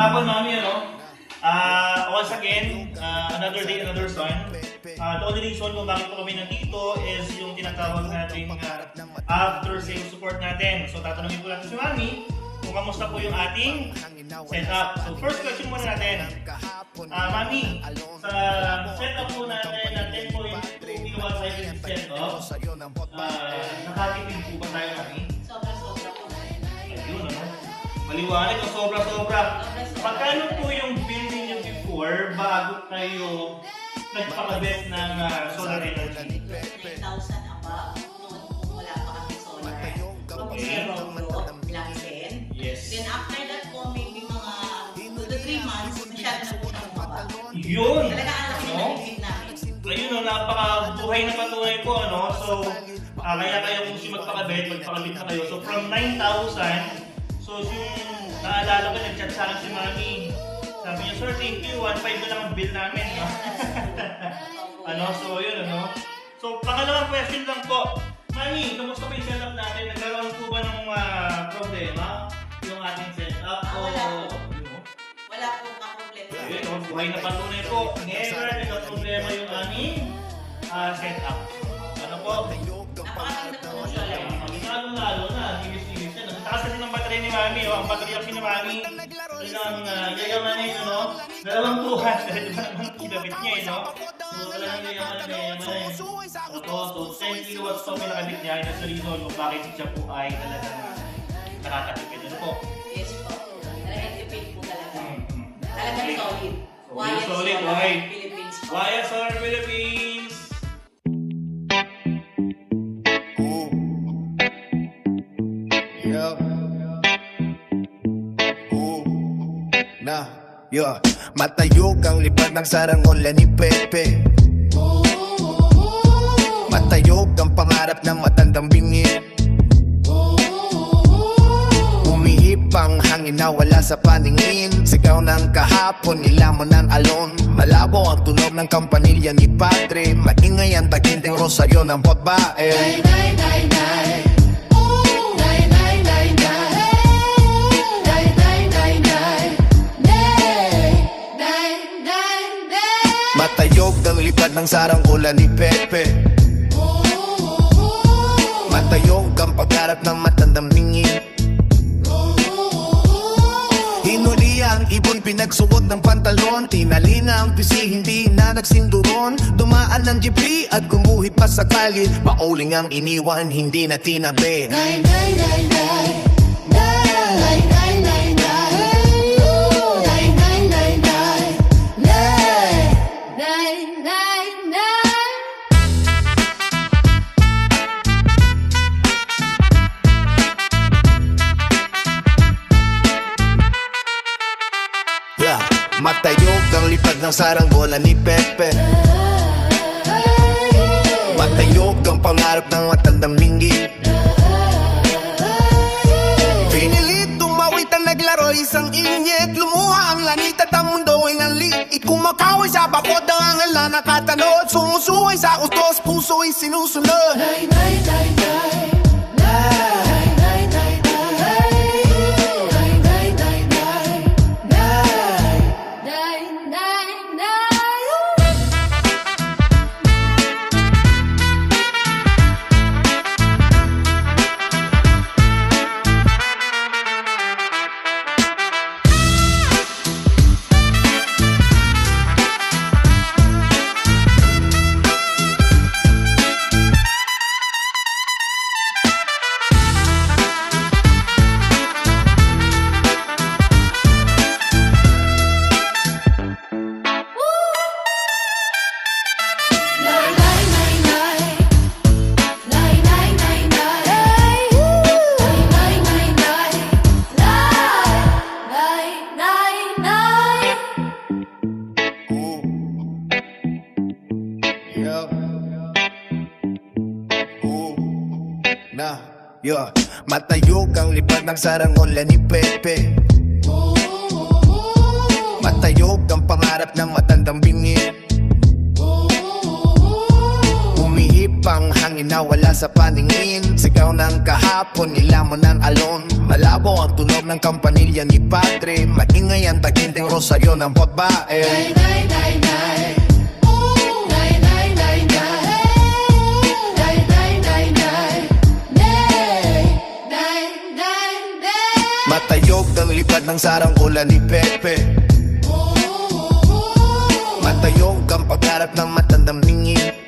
hapon mami, ano? Once again, another day, another sun. The only reason kung bakit po kami nandito is yung tinatawag nating after sales support natin. So tatanungin po natin si mami kung kamusta po yung ating setup. So first question muna natin. Mami, sa setup po natin na 10.2 kilowatt cycle setup, nakatipid po ba tayo mami? Sobra-sobra po. Ayun, ano? Maliwanag o sobra-sobra. Magkano po yung bill ninyo before bago kayo nagpakabit ng solar energy? 10,000 above. Noon kung wala pa kami solar. From zero to ilang sen. Yes. Then after that po, maybe mga 2 to 3 months, masyado na po na bumaba. Yun! Talaga ang laki No? ng benefit namin. Ayun, no, napaka-buhay na patunay po, ano? So, kaya kayo kung si magpakabit na kayo. So, from 9,000, so yung naalala ko, nag-chat sa akin si Mami. Sabi niya, sir, thank you, 1.5 na lang ang bill namin, no? Ano, so yun, ano? So, pangalawang question lang po. Mami, kamusta po yung setup natin? Nagkaroon po ba ng problema yung ating setup? Wala po. Ano? Wala po makompleto. Ayun, no, buhay na patunay po. Never nagka-problema yung aming setup. Ano po? Napakaganda po ng solar. Lalo na, higis-higis yan. Nagtakas kasi ng battery ni Mami. Ang battery kasi ni Mami, talagang yayamanin, no? 200 ba naman kilabit niya, no? So talagang yayamanin. So 10 kilowatts po pinakabit niya. That's the reason kung bakit siya po ay talagang nakakatipid. Ano po? Yes po. Talagang tipid po talaga. Talagang solid. Wire Solid, Solar why? Philippines po. Wire Solar Philippines! Matayog ang lipad ng saranggola ni Pepe. Matayog ang pangarap ng matandang bingi. Umihip ang hangin na wala sa paningin. Sigaw ng kahapon, nilamon ng alon. Malabo ang tunog ng kampanilya ni Padre. Maingay ang taginding rosaryo ng babae. Nay, nay, nay, nay. Matayog ang lipad ng saranggola ni Pepe. Matayog ang pagharap ng matandang ningi. Hinuli ang ibon, pinagsuot ng pantalon. Tinalina ang pisi, hindi na nagsinduron. Dumaan ng jeepri at gumuhit pa sa kalye. Pauling ang iniwan, hindi na tinabi. Nay, nay, nay, nay. Nay, nay, nay, nay. Nay, nay, nay, nay. Nay. Nay, nay, nay. Matayog ang lipad ng saranggola ni Pepe. Matayog ang pangarap ng matandang linggi. Pinilit tumawid ang naglaro isang inyek. Lumuha ang langit at ang mundo ay nanliit. Kumakaway sa bakod ang ala nakatanod. Sumusuway sa ustos, puso ay sinusunod. Nay, nay, nay, nay. Nay. Matayog ang lipad ng saranggola ni Pepe. Matayog ang pangarap ng matandang bingi. Umihip ang ang hangin na wala sa paningin. Sigaw ng kahapon, nilamon ng alon. Malabo ang tunog ng kampanilya ni Padre. Maingay ang taginding rosaryo ng babae. Nay, nay, nay, nay. Nay, nay, nay, nay. Nay, nay, nay, nay. Nay, nay, nay, nay. Matayog ang lipad ng sarang ulan ni Pepe. Matayog ang pagharap ng matandang ningin.